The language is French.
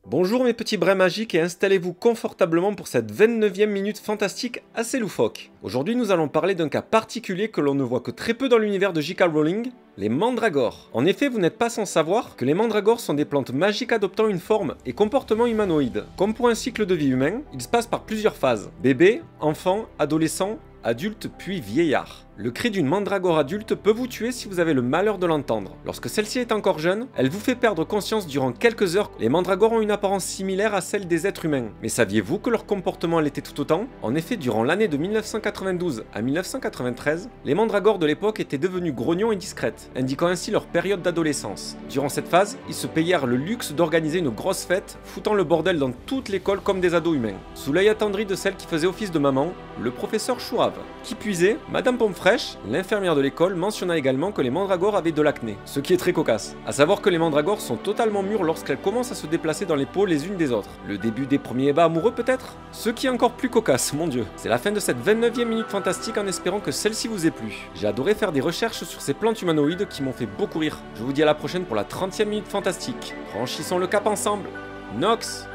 Bonjour mes petits brins magiques et installez-vous confortablement pour cette 29e minute fantastique assez loufoque. Aujourd'hui nous allons parler d'un cas particulier que l'on ne voit que très peu dans l'univers de J.K. Rowling, les mandragores. En effet, vous n'êtes pas sans savoir que les mandragores sont des plantes magiques adoptant une forme et comportement humanoïde. Comme pour un cycle de vie humain, il se passe par plusieurs phases. Bébé, enfant, adolescent, adulte puis vieillard. Le cri d'une mandragore adulte peut vous tuer si vous avez le malheur de l'entendre. Lorsque celle-ci est encore jeune, elle vous fait perdre conscience durant quelques heures. Les mandragores ont une apparence similaire à celle des êtres humains. Mais saviez-vous que leur comportement l'était tout autant? En effet, durant l'année de 1992 à 1993, les mandragores de l'époque étaient devenus grognons et discrètes, indiquant ainsi leur période d'adolescence. Durant cette phase, ils se payèrent le luxe d'organiser une grosse fête, foutant le bordel dans toute l'école comme des ados humains. Sous l'œil attendri de celle qui faisait office de maman, le professeur Chourave. Qui puisait, Madame Pompefraîche, l'infirmière de l'école, mentionna également que les mandragores avaient de l'acné, ce qui est très cocasse. A savoir que les mandragores sont totalement mûres lorsqu'elles commencent à se déplacer dans les peaux les unes des autres. Le début des premiers ébats amoureux peut-être? Ce qui est encore plus cocasse, mon dieu. C'est la fin de cette 29e minute fantastique en espérant que celle-ci vous ait plu. J'ai adoré faire des recherches sur ces plantes humanoïdes qui m'ont fait beaucoup rire. Je vous dis à la prochaine pour la 30e minute fantastique. Franchissons le cap ensemble. Nox!